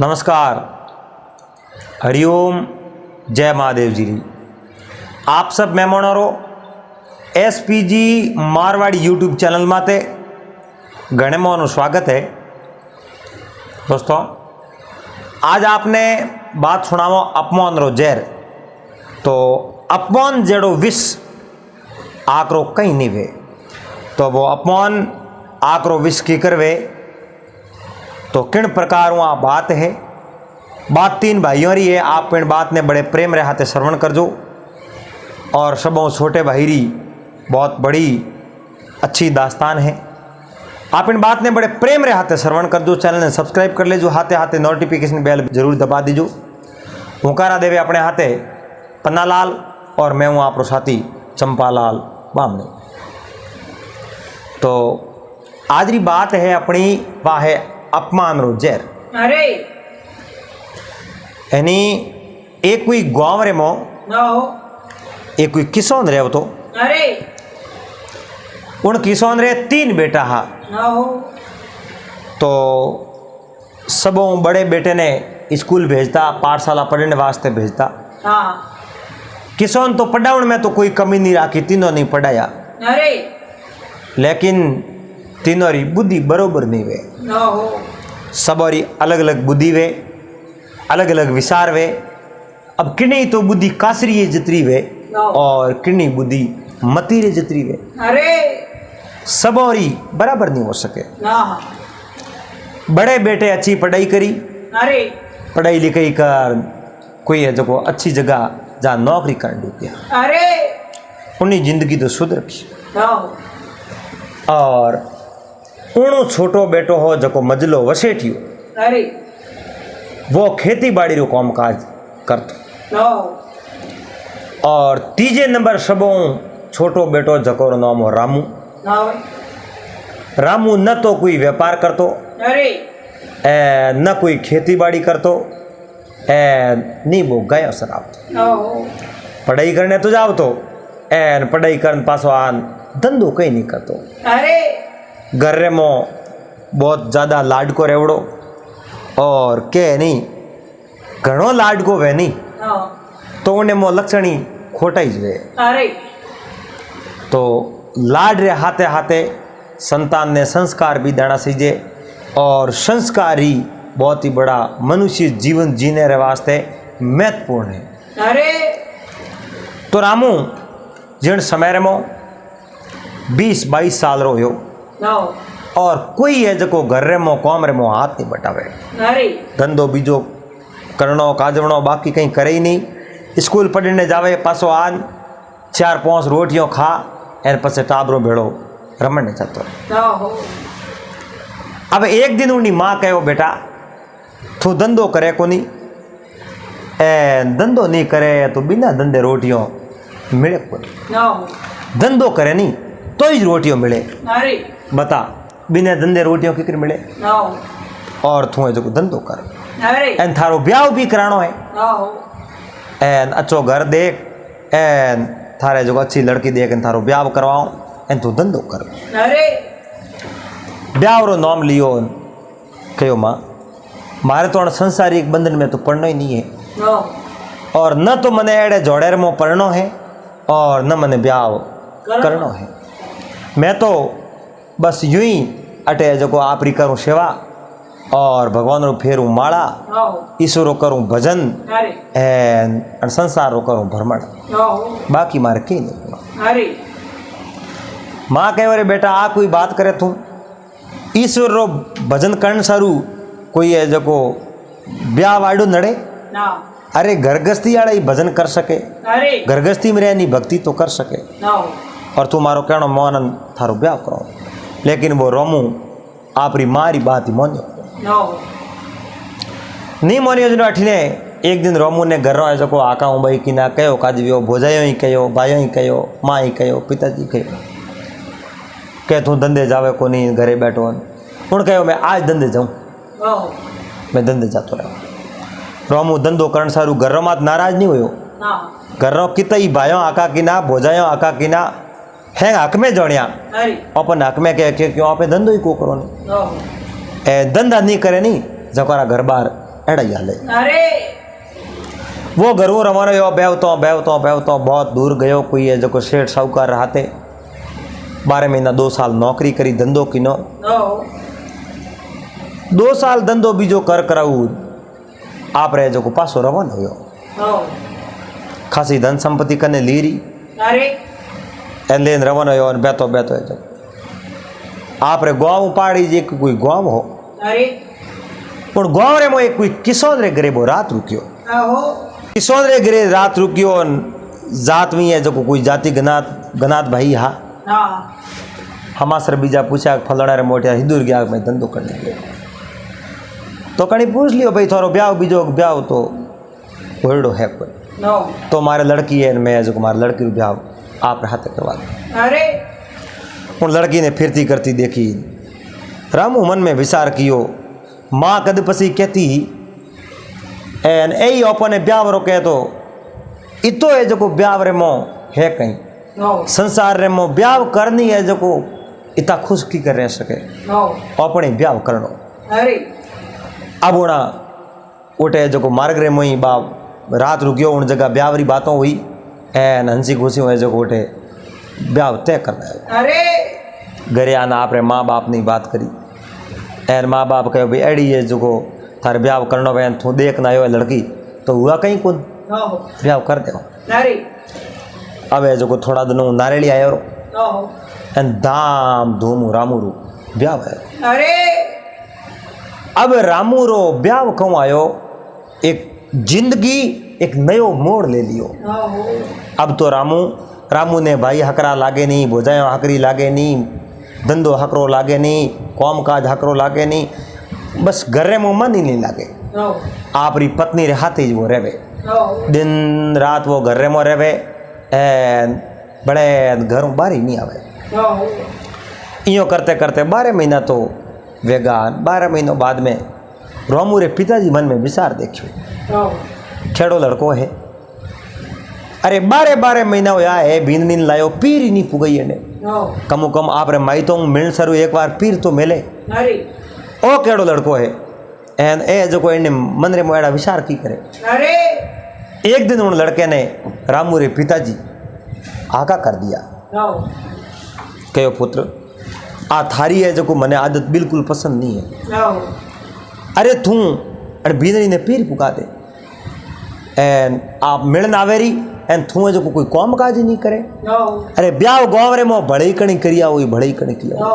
नमस्कार, हरिओम, जय महादेव जी। आप सब मेहमानों SPG मारवाड़ी यूट्यूब चैनल माते घणे मोहनु स्वागत है। दोस्तों, आज आपने बात सुनावो अपमान रो जहर। तो अपमान जेड़ो विष आकरो कहीं नहीं वे, तो वो अपमान आकरो विष की करवे। तो किन प्रकार वहाँ बात है, बात तीन भाइयों री है। आप इन बात ने बड़े प्रेम रहते श्रवण करजो, और सबों छोटे भाई री बहुत बड़ी अच्छी दास्तान है। आप इन बात ने बड़े प्रेम रहते श्रवण करजो। चैनल ने सब्सक्राइब कर लेजो, हाथे हाथे नोटिफिकेशन बेल जरूर दबा दीजो। हुकारा देवे अपने हाथे पन्नालाल, और मैं हूँ आप साथी चंपालाल बामणी। तो आज री बात है अपनी, वह है अपमान रो जहर। अरे यानी एक कोई गांव रे मो ना हो। एक कोई किसान रे तो अरे उन किसान रे तीन बेटा हा। ना हो। तो सबों बड़े बेटे ने स्कूल भेजता, पाठशाला पढ़ने वास्ते भेजता। हाँ। किसान तो पढ़ाउन में तो कोई कमी नहीं राखी, तीनों नहीं पढ़ाया। अरे लेकिन तीनों री बुद्धि बरोबर नहीं वे। ना हो। सबोरी अलग अलग बुद्धि वे, अलग अलग विचार वे। अब किन्हीं तो बुद्धि कासरी है जितरी वे, और किन्हीं बुद्धि मती रे जितरी वे। अरे सबोरी बराबर नहीं हो सके। ना। बड़े बेटे अच्छी पढ़ाई करी, अरे पढ़ाई लिखाई कर कोई है जो अच्छी जगह जहाँ नौकरी कर दी, अरे उन्हीं जिंदगी तो सुध रखी। ना हो। और उनो छोटो बेटो हो जो मजलो वसेठियो, अरे वो खेती बाड़ी रो काम काज करतो। ना हो। और तीजे नंबर सबों छोटो बेटो जको नाम हो रामू। ना हो। रामू न तो कोई व्यापार करतो, अरे न कोई खेती बाड़ी करतो, नहीं वो गया शराब। ना हो। पढ़ाई करने तो जाओ तो पढ़ाई करने पासो आन धंधो कहीं नहीं करतो। अरे घर मो बहुत ज़्यादा लाडको रेवड़ो, और के नहीं घणो लाडको वे नहीं, ना। तो उन्हें मो लक्षणी खोटा ही वे। अरे तो लाड रे हाथे हाथे संतान ने संस्कार भी देना सीजे, और संस्कार ही बहुत ही बड़ा मनुष्य जीवन जीने रे वास्ते महत्वपूर्ण है। अरे तो रामू जिन समय रे मो 20-22 साल रो हो, ना हो। और कोई है जो घर रे मो काम रे मो हाथ नहीं बटावे। अरे धंधो बीजो करणो काजवणो बाकी कहीं करे ही नहीं। स्कूल पढ़ने जावे, पासो आन 4-5 रोटियों खा, एर पसे टाबरो भेड़ो रमण जातो। ना हो। अब एक दिन उन्हीं माँ कहो, बेटा तू धंधो करे को नहीं, धंधो नहीं करे तो बिना धंधे रोटियों मिले को नहीं। ना हो। धंधो करे नहीं तो ही रोटियों मिले। अरे बता, बिना धंधे रोटियों किकर मिले? ना हो। और तू है जो धंधो कर, अरे एन थारो ब्याह भी करानो है, ना हो। एन अच्छो घर देख, एन थारे जो अच्छी लड़की देख एन थारो ब्याह करवाओ, एन तू धंधो कर। अरे ब्याह रो नाम लियो, कहो माँ मारे तो संसारिक बंधन में तो पढ़ना ही नहीं है, ना हो। और न तो मने एड़े जोड़ेर में पढ़नो है, और न मने ब्याह करनो है। मैं तो बस यूं ही अटे जो आप री करूँ सेवा, और भगवान रो फेरू माला, ना हो। ईश्वर रो करूँ भजन, अरे एन संसार रो करूँ भ्रमण, ना हो। बाकी मारे कहीं नहीं। अरे माँ कहे रे बेटा आ कोई बात करे तू, ईश्वर रो भजन करण सारू कोई है जो ब्याह वाड़ो नड़े? ना। अरे घरगस्ती वाला ही भजन कर सके, अरे घरगस्ती में रहनी भक्ति तो कर सके, ना हो। और तू मारो कहनो मोहन थारो ब्याह करो। लेकिन वो रोमू आपरी मारी बात ही मोनियो ना हो। नहीं मोनियो। जो अठीने एक दिन रोमू ने घर रो जो आका हूँ भाई कि ना कहो काजवियो भोजायो ही कहो, भाइयों ही कहो, माँ ही कहो, पिताजी कहो, कह तू धंधे जावे को नहीं, घरे बैठो। हूँ कहो मैं आज धंधे जाऊँ, ना हो। मैं धंधे जातो रहा। रोमू धंधो करण सारू घर मात नाराज नहीं हुयो। ना। घर कितना ही भाइयों आका की ना, भोजायो आका की ना है हक में जणिया, अरे अपन हक में कह के क्यों आपे धंधो ही को करो नहीं। ना हो। धंधा नहीं करे नहीं जकारा घर बार अड़ा ही हाले। अरे वो घरों रवानो यो बेवतो बहुत दूर गयो। कोई है जो सेठ साहूकार रहते 12 महीना 2 साल नौकरी करी, धंधो किनो। आओ 2 साल धंधो बीजो कराऊ आप रहे जो को पासो रवानो हुयो। आओ खासी धन संपत्ति कने लीरी अरे एलेन रवानो हुयो। बेतो है जो आप रे गाँव पहाड़ी जी कोई गाँव हो अरे पण गाँव रे मो एक कोई किशोर रे गरीबो रात रुकियो। आओ किशोर रे गरे रात रुकियो। जात में है जो कोई जाति गनात भाई हा हाँ हमासर बीजा पूछा फलड़ा रे मोटिया हिंदूर गया मैं धंधो करने गया तो कहीं पूछ लियो भाई थोड़ो ब्याह बीजो ब्याह तो होड़ो है कोई नो तो हमारे लड़की है मैं जो हमारे लड़की ब्याह आप हाथ करवा दो। अरे उन लड़की ने फिरती करती देखी। रामू मन में विचार कियो माँ कद पसी कहती एन यही अपने ब्याह रो कह तो इतो है जो ब्याह रे मो है कहीं नो संसार रे मो ब्याह करनी है जो इतना खुश की कर रह सके नो अपने ब्याह करनो। अरे अब उड़ा उठे जो मार्ग रे मोई बाप रात रुकियो उन जगह ब्याह री बातों हुई एन हंसी खुशी हुए जो उठे ब्याह तय करना है। अरे घरे आना आपरे माँ बाप ने बात करी एन माँ बाप कहो भाई अड़ी है जो थारे ब्याह करनो बहन तू देख ना आयो लड़की तो हुआ कहीं कुन नो ब्याह कर दो। अरे अब है जो थोड़ा दिन नारेली आयो नो एन धाम धूम रामू रू ब्याह है। अरे अब रामू रो ब्याह क्यों आयो एक जिंदगी एक नयो मोड़ ले लियो। नो अब तो रामू ने भाई हकरा लागे नहीं, भोजायो हकरी लागे नहीं, धंधो हकरो लागे नहीं, कौम काज हकरो लागे नहीं, बस घरे में मन ही नहीं लागे। नो आपरी पत्नी रे हाथ ही वो रेवे नो दिन रात वो घरे में रेवे एन बड़े घरों बाहर ही नहीं आवे। नो इयो करते करते 12 महीना तो वेगान 12 महीनों बाद में रामू रे पिताजी मन में विचार देखियो नो खेड़ो लड़को है। अरे 12 महीना होया है बीन लायो पीर ही नहीं पुगई ने नो कमो कम आप रे माई तो मिल सरू एक बार पीर तो मिले अरे ओ केड़ो लड़को है एन ए जो कोई ने मन रे मोड़ा विचार की करे। अरे एक दिन उन लड़के ने रामू रे पिताजी आका कर दिया नो कहो पुत्र आ थारी है जो को मने आदत बिल्कुल पसंद नहीं है। नो अरे तू अरे बीनरी ने पीर पुका दे एन आप मिलन आवेरी एन थू है जो कोई कौम काज नहीं करे। नो अरे ब्याह गाँव रे मो भड़ई कणी करिया हुई भड़ई कणी किया नो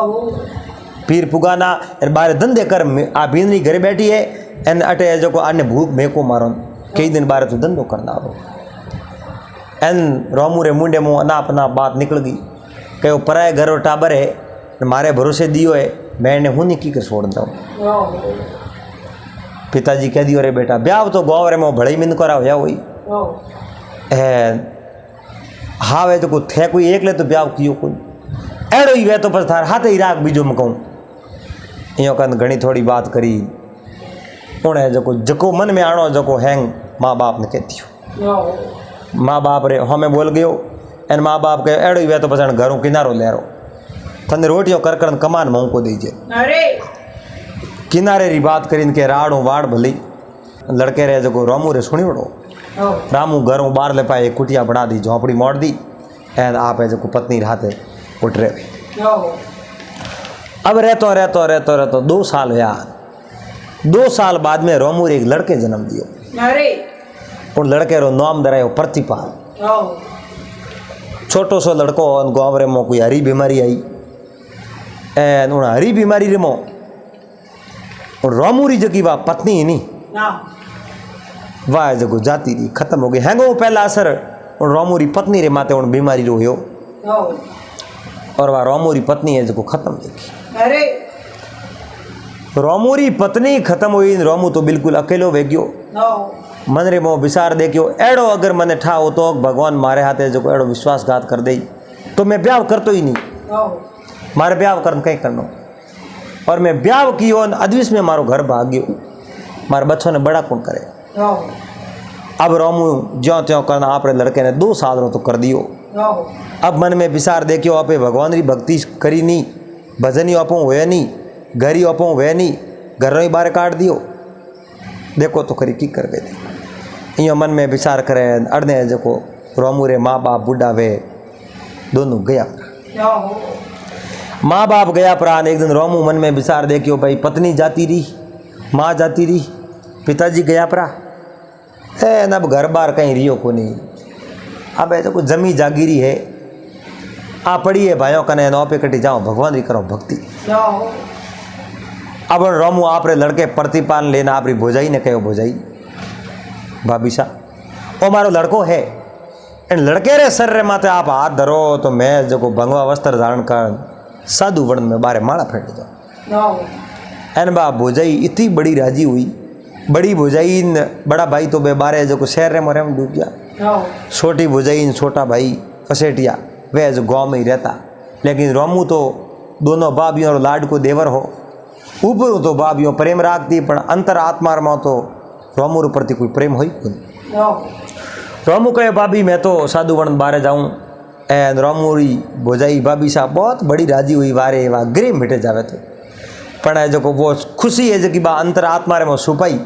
पीर पुगाना बारे धंधे कर आ बीनरी घरे बैठी है एन अटे है जो को आने भूख मेको मारो कई दिन बारे तू धंधो करना हो एन रामू रे मुंडे मुँह अना अपना बात निकल गई कहो पराए घर टाबर है मारे भरोसे दियो है मैंने हूँ नहीं की कर छोड़ता हूँ। नो पिताजी कह दियो रे बेटा ब्याह तो गाँव रे मो भड़ई मिन करा होया हुई नो हाँ वे तो को थे कोई एक ले तो ब्याह कियो कोई एड़ो ही वे तो बस थार हाथ ही राख बीजो में कहूँ इं कन घनी थोड़ी बात करी उन्हें जको मन में आणो जको हैंग माँ बाप ने कहती हो नो माँ बाप रे हमें बोल गयो एन माँ बाप कहे एड़ो ही वे तो बस घरों किनारो ले रो थने रोटियों कर कर कमान मों को दीजिए अरे किनारे री बात करीन के राड़ो वाड़ भली लड़के रे जो रामू रे सुनी उड़ो नो रामू घरों बाहर ले पाए कुटिया बढ़ा दी झोंपड़ी मोड़ दी एन आप है जो पत्नी हाथे उठ रहे। नो अब रहतो 2 साल यार 2 साल बाद में रामू रे एक लड़के जन्म दियो। अरे उन लड़के रो नाम धरायो प्रतिपाल। नो छोटो सो लड़को गाँव रे मो कोई हरी बीमारी आई एन उन हरी बीमारी रे मो रामू री जगी वा पत्नी ही नहीं ना वाह जगो जाती रही खत्म हो गई हैंगो पहला असर उन रामू री पत्नी रे माते उन बीमारी रो हो नो और वह रामू री पत्नी है जो खत्म देखी। अरे रामू री पत्नी खत्म हुई रामू तो बिल्कुल अकेलो वे गयो नो मन रे मो विचार देखियो एड़ो अगर मने ठा हो तो भगवान मारे हाथे जो एड़ो विश्वासघात कर दे तो मैं ब्याह करतो ही नहीं नो मारे ब्याह कर कहीं करनो और मैं ब्याह कियो अदविश में मारो घर भाग गयो मारे बच्चों ने बड़ा कौन करे। नो अब रामू ज्यों त्यों करना आपरे लड़के ने 2 साल रो तो कर दियो। नो अब मन में विचार देखियो आपे भगवान री भक्ति करी नहीं भजनी अपो हुए नहीं घरी अपो हुए नहीं घर ही बाहर काट दियो देखो तो खरी की कर गए ईअं मन में विचार करे अड़ने जेको रोमू रे माँ बाप बुढ़ा वे दोनों गया माँ बाप गया प्राण। एक दिन रोमू मन में विचार देखियो भाई पत्नी जाती रही, माँ जाती रही, पिताजी गया परा न अब घर बार कहीं रियो को नहीं। अब ऐसे को जमी जागीरी है आ पड़ी है भाइयों कने नौ पे कटी जाओ भगवान री करो भक्ति। अब रोमू आप रे लड़के प्रतिपाल लेना आप री भोजाई ने कहो भोजाई भाभी सा ओ मारो लड़को है इन लड़के रे सर रे माते आप हाथ धरो तो मैं जो भंगवा वस्त्र धारण कर साधु वर्ण में बारे माला फेंक जाओ। एन बा भोजाई इतनी बड़ी राजी हुई, बड़ी भोजाई बड़ा भाई तो बे बारे जो शहर रे मोरे में डूब गया। छोटी भोजाई छोटा भाई फसेटिया वह जो गाँव में ही रहता। लेकिन रोमू तो दोनों बाबियों और लाड को देवर हो ऊपर तो बाबियों प्रेम राखती पण अंतर आत्मा में तो रोमू प्रति कोई प्रेम हो रोमू कहे भाभी मैं तो साधु वर्ण बारे जाऊँ एन रोमूरी भोजाई भाभी साहब बहुत बड़ी राजी हुई वारे वा गरीब मिटे जावे तो पण जो वो खुशी है जो कि बा अंतर आत्मा रे में छुपाई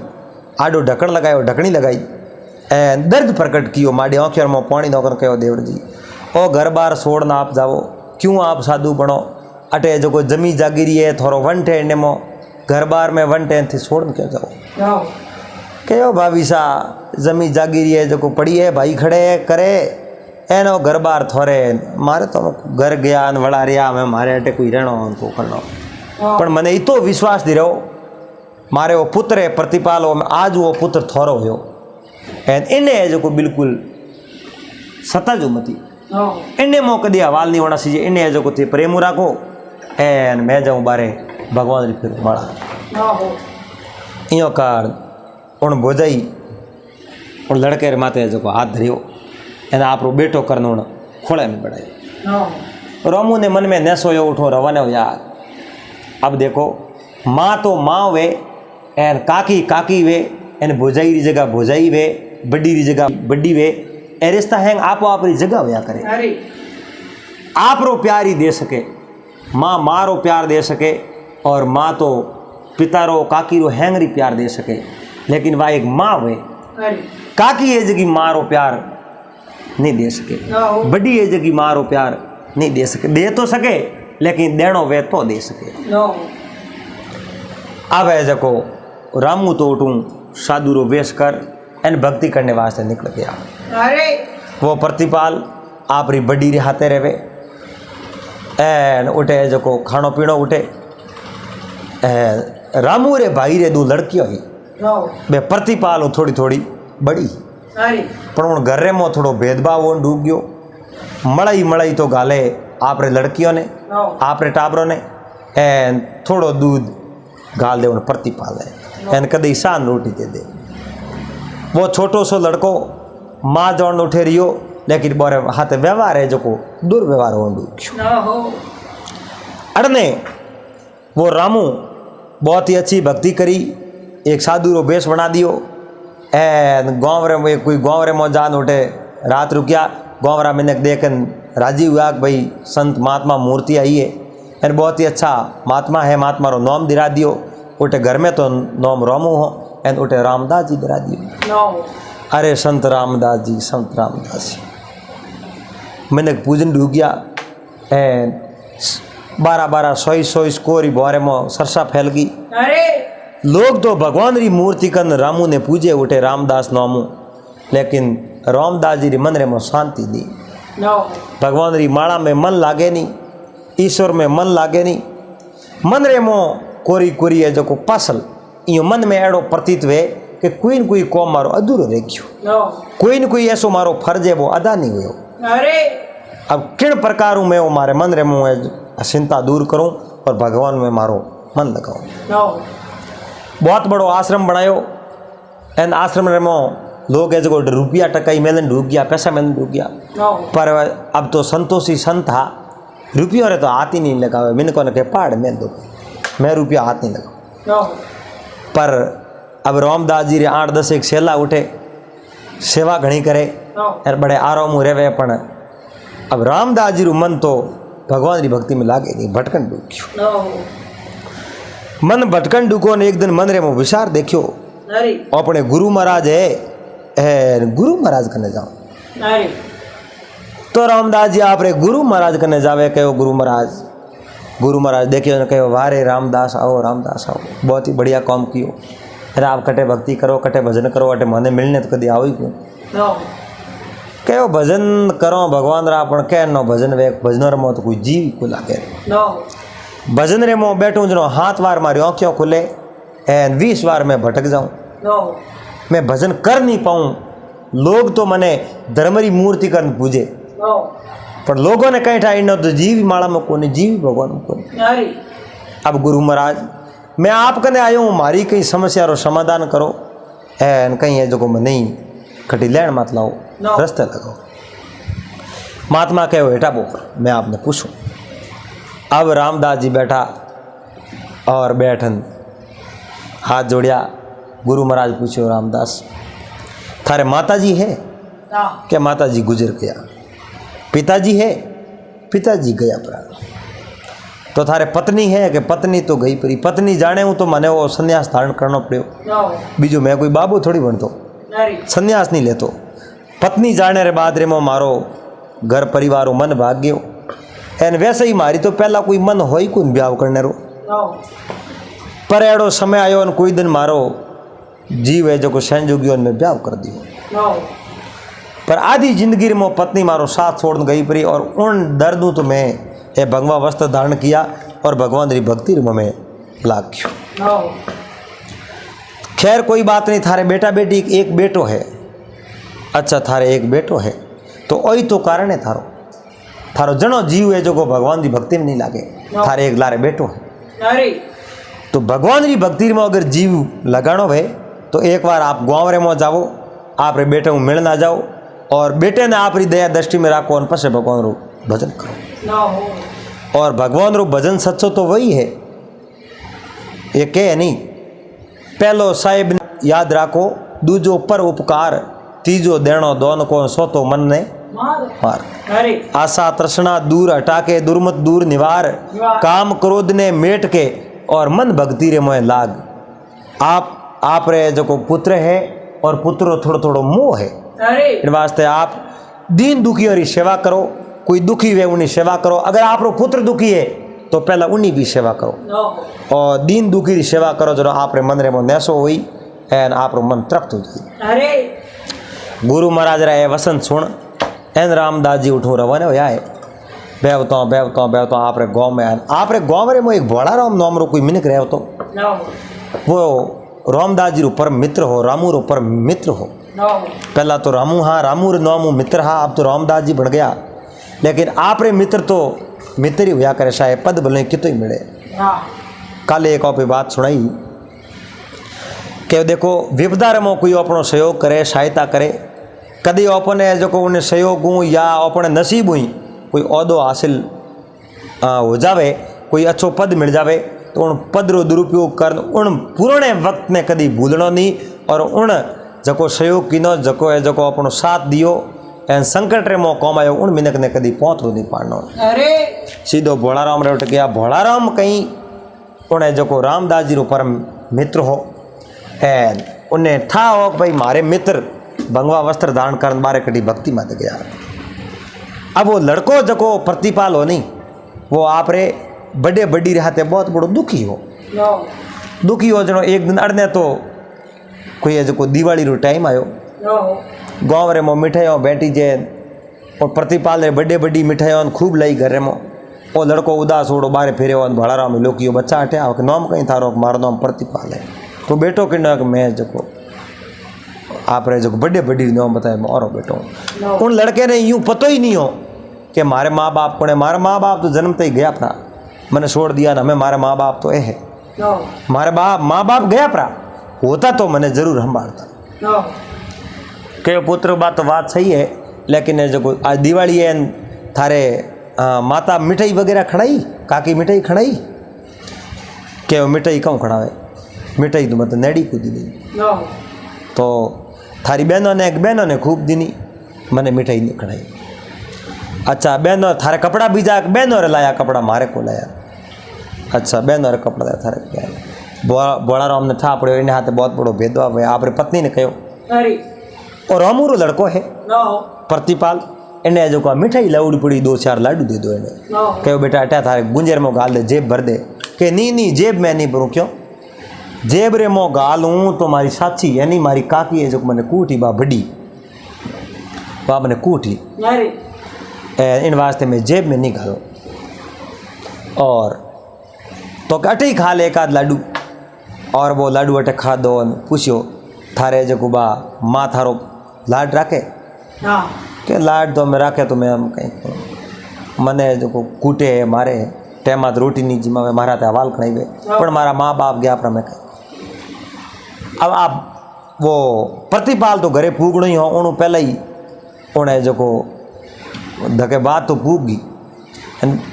आडो ढकण लगायो ढकणी लगाई एन दर्द प्रकट कियो माड़ी आँखियों में पानी नौकर कहो देवर जी ओ घर बार छोड़ना आप जाओ क्यों आप साधु बनो अटे जो जमी जागीरी है थोड़ो वन टे ने मो घर बार में वन टे थी छोड़ क्यों जाओ कहो भाभी सा जमी जागीरी है जो पड़ी है भाई खड़े करे एनो घर बार थोड़े मारे तो घर गया वड़ा रिया मैं मारे अटे कोई रहनो तो करनो पर मने इतो विश्वास दी रहो मारे वो पुत्र है प्रतिपाल आज वो पुत्र थोड़ो हो एन इन्हें जो बिल्कुल सता जो मती इन्हें मो कदी हवाल नहीं होना चाहिए इन्हें जो थी प्रेम राखो एन मैं जाऊँ बारे भगवान री फिर माड़ा इं कारण उन भोजाई उन लड़के रे माते जो हाथ धरियो एना आप बेटो करनो खोले में बढ़ाई। रोमू ने मन में न सोयो उठो रवाने हो यार अब देखो माँ तो माँ वे एन काकी काकी वे एन भोजाई री जगह भोजाई वे बड़ी री जगह बड़ी वे ए रिश्ता हैंग आपो आप री जगह होया करे आप रो प्यार ही दे सके माँ माँ रो प्यार दे सके और माँ तो पिता रो काकी रो हैंग री प्यार दे सके लेकिन वह एक माँ वे काकी है जगी माँ रो प्यार नहीं दे सके बड़ी है जगी माँ रो प्यार नहीं दे सके दे तो सके लेकिन देनो वे तो दे सके। अब है जको रामू तो उठूँ साधु रो वेश कर एन भक्ति करने वास्ते निकल गया। वो प्रतिपाल आप री बड़ी रे हाथे रहे एन उठे जको खानो पीनो उठे रामू रे भाई रे दो लड़कियों ही बे प्रतिपाल हो थोड़ी थोड़ी बड़ी पर उन घर में थोड़ो भेदभाव वो डूब गयो मड़ाई मड़ाई तो गाले आप रे लड़कियों ने आप रे टाबरों ने एन थोड़ो दूध गाल दे उन प्रतिपाल है एन कदे शान रोटी दे वो छोटो सो लड़को माँ जौन उठे रियो लेकिन बोरे हाथ व्यवहार है जो को दुर्व्यवहार हो डूब अड़ने वो रामू बहुत ही अच्छी भक्ति करी एक साधु रो बेस बना दियो एन गाँव रे कोई गाँव रे मौजान उठे रात रुकिया गाँव रा मिनक देखन राजी हुआ कि भाई संत महात्मा मूर्ति आई है एन बहुत ही अच्छा महात्मा है महात्मा रो नाम दिला दियो उठे घर में तो नाम रामू हो एन उठे रामदास जी दिला दियो अरे संत रामदास जी मिनक पूजन डूब गया एन 12 100 कोरी बारे में सरसा फैल गई लोग तो भगवान री मूर्ति कन रामू ने पूजे उठे रामदास नामू लेकिन रामदास जी री मन रे में शांति दी भगवान री माला में मन लागे नहीं ईश्वर में मन लागे नहीं मन रे मो कोरी कोरी है जो को पासल यो मन में एड़ो प्रतीत वे कि कोई न कोई कौम मारो अधूरो रह गयो कोई न कोई ऐसो मारो फर्ज है वो अदा नहीं हुयो अब किन प्रकार में वो मारे मन रे मुँह चिंता दूर करूं और भगवान में मारो मन लगाओ। बहुत बड़ो आश्रम बनायो एन आश्रम रे मो लोग ऐसे रुपया टकाई मेलन डूब गया पैसा मेलन डूब गया पर अब तो संतोषी संत था रुपयों रे तो हाथ ही नहीं लगावे मैंने को के पहाड़ मेल दो मैं रुपया हाथ नहीं लगाओ पर अब रामदास जी रे 8-10 एक सेला उठे सेवा घणी करे और बड़े आराम रहे पण अब रामदास जी रू मन तो भगवान की भक्ति में लागे नहीं भटकन डूब गयो मन भटकन डूको ने एक दिन मन रे में विचार देखियो अरे अपने गुरु महाराज है गुरु महाराज कने जाओ। अरे तो रामदास जी आप रे गुरु महाराज कने जावे, कहो गुरु महाराज देखियो ने कहो वारे रामदास आओ बहुत ही बढ़िया काम कियो। अरे आप कटे भक्ति करो, कटे भजन करो, अटे मने मिलने तो कदी आओ ही क्यों। नो कहो भजन करो भगवान रा पण के नो भजन वे भजन रे मो तो कोई जीव को लागे। नो भजन रे मो बैठूं जनो हाथ वार मारी आंखों खुले एन 20 बार मैं भटक जाऊं, नो मैं भजन कर नहीं पाऊं। लोग तो मने धर्मरी मूर्ति कर पूजे, नो पर लोगों ने कहीं ठाई न तो जीव माला में कोने जीव भगवान में कोने। अरे अब गुरु महाराज मैं आप कने आयो हूँ, मारी कई समस्या रो समाधान करो एन कहीं है जो को मैं नहीं खटी लैंड मत लाओ, No. रास्ते लगाओ। महात्मा कहो हेठा बोल, मैं आपने पूछूं। अब रामदास जी बैठा और बैठन हाथ जोड़िया। गुरु महाराज पूछो रामदास थारे माता जी है ना क्या? माता जी गुजर गया। पिताजी है? पिताजी गया प्राण। तो थारे पत्नी है कि? पत्नी तो गई परी। पत्नी जाने हूँ तो मने वो संन्यास धारण करना पड़ो। नो बीजो मैं कोई बाबू थोड़ी बनतो, अरे संन्यास नहीं लेतो। पत्नी जाने रे बाद रे मो मारो घर परिवारो मन भाग गयो। एन वैसे ही मारी तो पहला कोई मन हो ही कोई ब्याह करने रो, नो पर एड़ो समय आयो और कोई दिन मारो जीव है जो को संजोगियों में ब्याह कर दियो। नो पर आधी जिंदगी में पत्नी मारो साथ छोड़ गई परी और उन दर्दों तो मैं ये भगवा वस्त्र धारण किया और भगवान री भक्ति में लाग गयो। नो खैर कोई बात नहीं, थारे बेटा बेटी एक बेटो है। अच्छा थारे एक बेटो है तो वही तो कारण है थारो जनो जीव है जो को भगवान की भक्ति में नहीं लागे। थारे एक लारे बेटो है अरे तो भगवान की भक्ति में अगर जीव लगानो है तो एक बार आप गाँव रे में जाओ, आप रे बेटे को मिलना जाओ और बेटे ने आप री दया दृष्टि में राखो और पसे भगवान रो भजन करो। नो और भगवान रो भजन सच्चो तो वही है, ये कह नहीं। पहलो साहिब याद राखो, दूजो पर उपकार, तीजो देणो दोन को, सोतो मन ने मार। अरे आशा तृष्णा दूर हटा के, दुर्मत दूर निवार, काम क्रोध ने मेट के और मन भक्ति रे मोह लाग। आप रे जो को पुत्र है और पुत्रो थोड़ो थोड़ो मोह है। अरे इन वास्ते आप दीन दुखियों की सेवा करो। कोई दुखी हुए उन्हीं सेवा करो। अगर आप रो पुत्र दुखी है तो पहला उन्हीं भी सेवा करो नो और दीन दुखी की सेवा करो जो आप रे मन रे में नैसो हुई एन आप रो मन तृप्त हो जाए। अरे गुरु महाराज रे वसंत सुन एन रामदास जी उठो रवाने होया है। बेवता आप रे गाँव में आप रे गाँव रे में एक बड़ा राम नाम रो कोई मिनक रहे हो तो नो वो रामदास जी रो परम मित्र हो, रामू रो परम मित्र हो। नो पहला तो रामू, हाँ रामू रे नामू मित्र, हाँ अब तो रामदास जी बन गया। लेकिन आप रे मित्र तो मित्र ही हुआ करे, शायद पद भले कितो ही मिले। ना कल एक और बात सुनाई कि देखो विपदा रे में कोई अपनो सहयोग करे, सहायता करे, कदी अपने जो को उन्हें सहयोग हूँ या अपने नसीब हुई कोई औदो हासिल हो जावे, कोई अच्छो पद मिल जावे तो उन पद रो दुरुपयोग कर उन पुराने वक्त ने कदी भूलनो नहीं और उन जको सहयोग कीनो जको है जको अपनो साथ दियो एन संकट रे मो कम आयो उन मिनक ने कदी पहुंचो नहीं पाड़नो। अरे सीधो भोलाराम रे उठ गया। भोलाराम कहीं उन्हें जको रामदास जी रो परम मित्र हो एन उन्हें था हो भाई मारे मित्र भंगवा वस्त्र धारण करन बारे कड़ी भक्ति मत गया। अब वो लड़को जको प्रतिपाल हो नहीं वो आप रे बड़े बड़ी रहते बहुत बड़ो दुखी हो। नो दुखी हो जनो एक दिन अड़ने तो कोई है जो दिवाली रो टाइम आयो। नो गाँव रे मो मिठाइयों बैठी जे और प्रतिपाल रे बड़े बड़ी मिठाइयों खूब लाई घर में। वो लड़को उदास होड़ो बारे फिरे भड़ाराम लोकियो बच्चा हटे आओ नाम कहीं थारो मारो नाम प्रतिपाल है तो बेटो कि मैं जो आप रे जो बड़े बड़ी नाम बताए और बेटो। उन लड़के ने यूँ पतो ही नहीं हो कि मारे माँ बाप को मारे माँ बाप तो जन्मते ही गया परा मैंने छोड़ दिया ना मैं मारे माँ बाप तो है नो मारे माँ बाप गया परा होता तो मैंने जरूर संभालता नो के पुत्र बात तो बात सही है। लेकिन जो आज दिवाली है थारे माता मिठाई वगैरह खड़ाई काकी मिठाई खड़ाई के वो मिठाई क्यों खड़ावे मिठाई तो मतलब नेड़ी को दी नो तो थारी बहनों ने एक बहनों ने खूब दीनी मैंने मिठाई नहीं खड़ाई। अच्छा बहनों थारे कपड़ा बीजा बहनों रे लाया कपड़ा मारे को लाया। अच्छा बहनों रे कपड़ा लाया थारे को लाया बोलाराम ने था पड़ो इन हाथ बहुत बड़ो भेदभाव है। आपरे पत्नी ने कहो अरे और अमूरो लड़को है नो प्रतिपाल इन्हें जो को मिठाई लाउड़ी पड़ी 2-4 लाडू दे दो इन्हें नो कहो बेटा अटा थारे गुंजर में गाल दे जेब भर दे के नी जेब मैं नहीं भरूँ क्यों जेब रे मो गालूँ तो मारी साची यानी मारी काकी है जो मैंने कूटी बा बड़ी बा मैंने कूटी अरे इन वास्ते मैं जेब में नहीं घालूँ और तो अटे ही खा ले एक आध लाडू और वो लाडू अटे खा दो पूछो थारे जो बा माँ थारो लाड राखे हाँ के लाड तो मैं राखे तो मैं हम कहीं मने जो कूटे मारे टेमा रोटी नहीं जीमा में मारा था हवाल खड़ी गए पर मारा माँ बाप गया पर मैं कहीं अब आप वो प्रतिपाल तो घरे पूगणो ही हो उन्होंने पहले ही उन्हें जो को धके बात तो पूग गई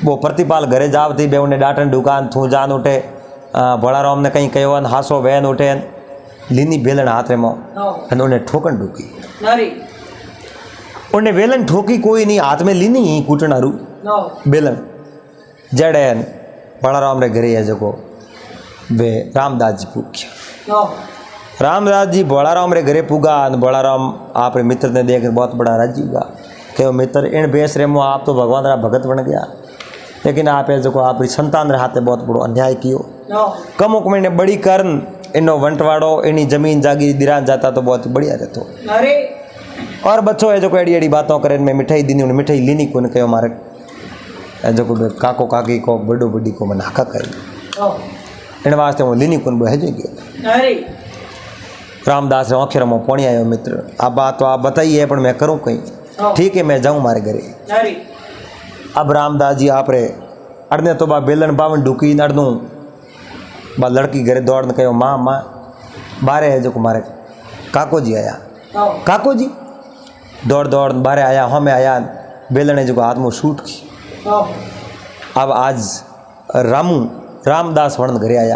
वो प्रतिपाल घरे जाव थी बे उन्हें डाटन दुकान थू जान उठे बड़ाराम ने कहीं कहो हासो वैन उठे लीनी बेलन हाथ में उन्हें ठोकन ढूकी अरे उन्हें वेलन ठोकी कोई नहीं हाथ में लीनी ही कूटनारू नो बेलन जड़े बड़ाराम रे घरे है जो वे रामदास जी पूछ्या नो रामदास जी बड़ाराम रे घरे पूगा बड़ाराम आप रे मित्र ने देख बहुत बड़ा राजी हुआ कहो मित्र इन बेस रे मुँह आप तो भगवान रा भगत बन गया लेकिन आप जो आप संतान रे हाथे बहुत बड़ो अन्याय कियो नो कमुक मैंने बड़ी करन इनो वंटवाड़ो इनी जमीन जागी दिरान जाता तो बहुत बढ़िया रहतो अरे और बच्चों है जो एड़ी एड़ी बातों करे मैं मिठाई दीनी उन्हें मिठाई लीनी को कहो मारे जो काको काकी को बड़ो बड़ी को मैं हाका करी नो इन वास्ते वो लीनी को बहजे गयो अरे रामदास रे आखिर में पौनी आयो मित्र अब बात तो आप बताइए पर मैं करूँ कहीं ठीक है मैं जाऊँ मारे घरे अरे अब रामदास जी आप रे अड़ने तो बा बेलन बावन ढुकी अड़नू बा लड़की घरे दौड़ने कहो माँ माँ बारे है जो मारे काको जी आया नो काको जी दौड़ दौड़ बारे आया हमें आया बेलने जो हाथ में शूट की नो अब आज रामदास वर्ण घरे आया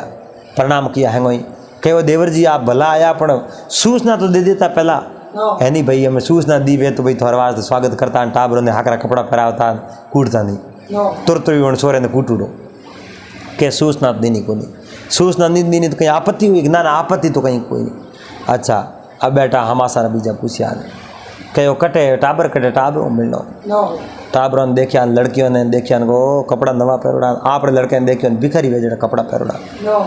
प्रणाम किया है गोई कहो देवर जी आप भला आया पर सूचना तो दे देता पहला नो है नहीं भाई हमें सूचना दी वे तो भाई थोड़ा वास्ते स्वागत करता टाबरों ने हाकरा कपड़ा पहरावता कूटता नहीं नो तुरंत ही सोरे ने कूटूड़ो के सूचना देनी को नहीं सूचना नहीं देनी तो कहीं आपत्ति हुई ना आपत्ति तो कहीं कोई नहीं अच्छा अब बेटा हमारा सारा बीजा पूछा कहो कटे टाबर मिलनो नो टाबरों ने देखिया लड़कियों ने देखिया को कपड़ा नवा पहरोड़ा आप लड़के ने देखियो भिखारी वेजड़ा कपड़ा पहरोड़ा नो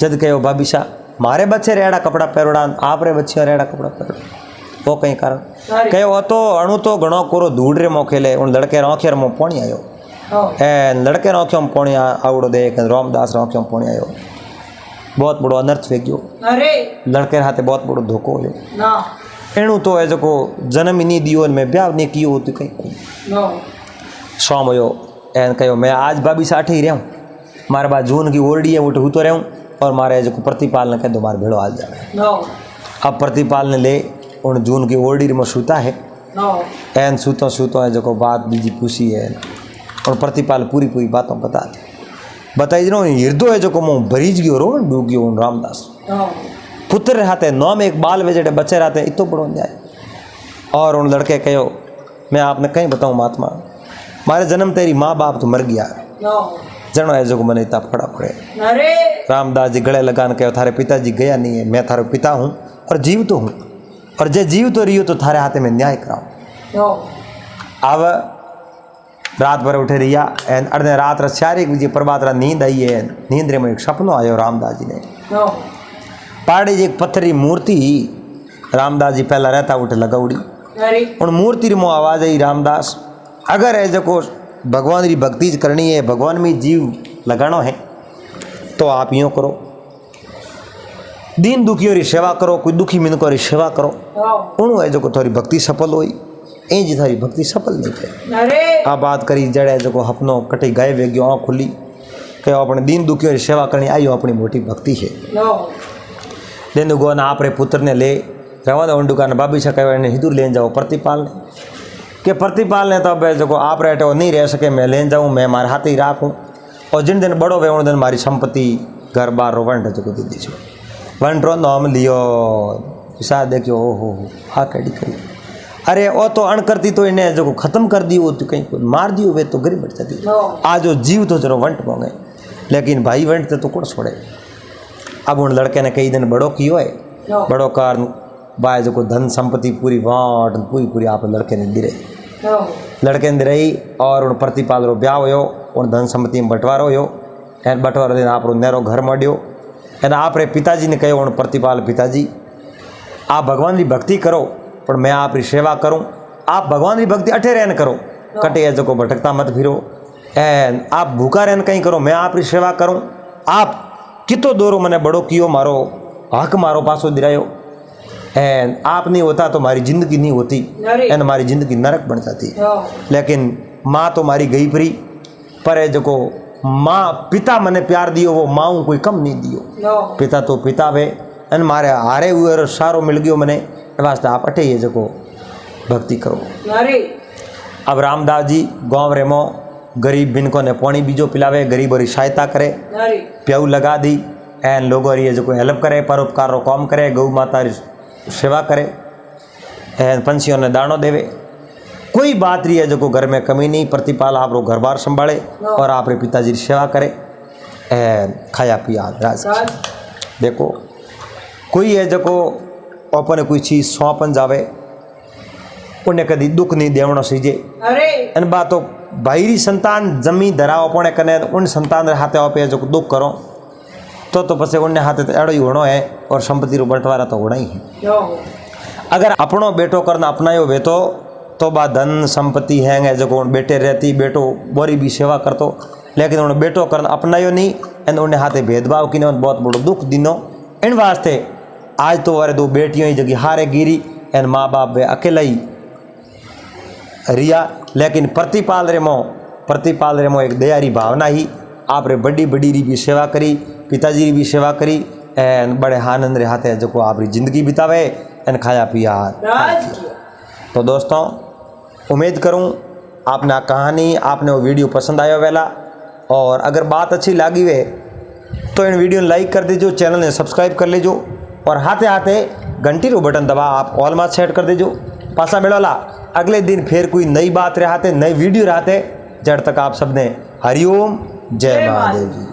जद कहो भाभी शाह मारे बच्चे रेड़ा कपड़ा पहरोड़ा आप रे बच्चे रेड़ा कपड़ा पहरोड़ा वो कहीं कारण कहो तो अणु तो घणो कोरो धूड़ रे मोखेले उन लड़के आँखेर में पौणी आयो नो ए लड़के आँखों में पौणी आवड़ो देख रामदास आँखों में पौणी आयो बहुत बड़ो अनर्थ वे गयो अरे लड़के हाथे बहुत बड़ो धोखो हो ना एणु तो है जो जन्म ही नहीं दियो मैं ब्याह नहीं कियो तो कहीं नो स्वाम हो एन कहो मैं आज भाभी साठ ही रहूँ मारे बाद जून की ओरडी है वो तो तो रहूँ और मारे जो प्रतिपाल ने कह दो मारे भेड़ो हाल जाए नो अब प्रतिपाल ने ले उन जून की ओरडी में सूता है नो एन सूतो है जो बात बीजी पूछी है और प्रतिपाल पूरी पूरी बातों बताई दिनों हृदय है जो मुँह भरीज गयो रो डूब गयो रामदास नो पुत्र रहते नौ में एक बाल वेजड़े बच्चे रहते इतो बड़ो न्याय और उन लड़के कहो मैं आपने कहीं बताऊँ महात्मा मारे जन्म तेरी माँ बाप तो मर गया नो जनो है जो मैंने इतना पड़ा पड़े अरे रामदास जी गले लगान कहो थारे पिताजी गया नहीं है मैं थारो पिता हूँ और जीव तो हूँ और जे जीव तो रही हो तो थारे हाथे में न्याय कराऊँ नो अब रात भर उठे रिया एन अर्धे रात रस्यारी बजे प्रभात रा नींद आई है नींद रे में एक सपनो आयो रामदास जी ने नो पहाड़ी जी एक पत्थरी मूर्ति रामदास जी पहला रहता उठे लगाउड़ी अरे उन मूर्ति री मुँह आवाज आई रामदास अगर है जो भगवान की भक्ति करनी है भगवान में जीव लगाना है तो आप यूँ करो दीन दुखियों की सेवा करो कोई दुखी मिनकों की सेवा करो नो उन है जो थोड़ी भक्ति सफल हुई ए जी थारी भक्ति सफल नहीं थे अरे आ बात करी जड़े जो हपनो कटी गाय वेग्यो आँख खुली कहो अपने दीन दुखियों की सेवा करनी आई अपनी मोटी भक्ति है नो देनु गो आप रे पुत्र ने ले रवा उन दुकान बाबी से कहो इन्हें हिदूर लेन जाओ प्रतिपाल ने कि प्रतिपाल ने तो अब जो आप रेटे नहीं रह सके मैं लेन जाऊँ मैं मारे हाथ ही राखूँ और जिन दिन बड़ो वे उन दिन मारी संपत्ति घर बार वंट जो दे दी वंट रो नाम लियो शायद देखियो हो हाँ कड़ी करी अरे वो तो अण करती तो इन्हें जो ख़त्म कर दी वो तो कहीं को मार दियो वे तो गरीब बढ़ जाती आज वो जीव तो चलो वंट मोंगे लेकिन भाई वंट तो कौन छोड़े अब उन लड़के ने कई दिन बड़ो कियो है नो बड़ो कार बाय जो को धन संपत्ति पूरी वाट पूरी पूरी आप लड़के ने दी रही नो लड़के ने दी रही और उन प्रतिपाल रो ब्याह होयो उन धन संपत्ति में बंटवारो होयो एन बंटवारो दिन आप नेरो घर मड्यो एन आप रे पिताजी ने कहो उन प्रतिपाल पिताजी आप भगवान की भक्ति करो पर मैं आप री सेवा करूं आप भगवान की भक्ति अठे रहन करो कटे जो को भटकता मत फिरो एन आप भूखा रहन कहीं करो मैं आप री सेवा करूं आप कितो दोरो मैंने बड़ो कियो मारो हक मारो पासो दिरायो एन आप नहीं होता तो हमारी जिंदगी नहीं होती एन हमारी जिंदगी नरक बन जाती नो लेकिन माँ तो मारी गई परी पर है जो को माँ पिता मैंने प्यार दियो वो माँ कोई कम नहीं दियो नो पिता तो पिता वे अन मारे हारे हुए सारो मिल गयो मैंने वास्ते आप अठे ये जो भक्ति करो अरे अब रामदास जी गाँव रेमो गरीब बिनको ने पानी बीजो पिलावे गरीबों की सहायता करे अरे प्याऊ लगा दी एन लोगों री जो हेल्प करे परोपकार रो काम करे गौ माता री सेवा करे एन पंछियों ने दाणो देवे कोई बात रही है जो घर में कमी नहीं प्रतिपाल आप रो घर बार संभाले और आप रे पिताजी की सेवा करे एन खाया पिया राज राज देखो कोई है जो अपने कोई चीज़ सौंपन जावे उन्हें कभी दुख नहीं देवनो सीजे अरे एन बात तो भाईरी संतान जमी धराओ अपने कने उन संतान रे हाथे आपे जो दुख करो तो पछे उन्हें हाथे तो एड़ो ही होनो है और संपत्ति रो बंटवारा तो होना ही है नो अगर अपनो बेटो करना अपनायो वे तो बा धन संपत्ति है जो उन बेटे रहती बेटो बोरी भी सेवा करतो लेकिन उन्हें बेटो करना अपनायो नहीं एन उन्हें हाथे भेदभाव की बहुत बड़ो दुख दिनो इन वास्ते आज तो वारे दो बेटियों ही जगह हारे गिरी एन माँ बाप वे अकेला ही रिया लेकिन प्रतिपाल रेमो एक दयारी भावना ही आप रे बड़ी बड़ी री भी सेवा करी पिताजी री भी सेवा करी एन बड़े आनंद रे हाथे जो आप री जिंदगी बितावे एन खाया पिया राज तो दोस्तों उम्मीद करूं आपने कहानी आपने वो वीडियो पसंद आयो वेला और अगर बात अच्छी लगी वे तो इन वीडियो ने लाइक कर दीजिए चैनल ने सब्सक्राइब कर लीजिए और हाथे हाथे घंटी रो बटन दबा आप ऑल मात सेट कर दीजिए पासा मिलोला अगले दिन फिर कोई नई बात रहते नई वीडियो रहते जब तक आप सबने हरिओम जय महादेव जी।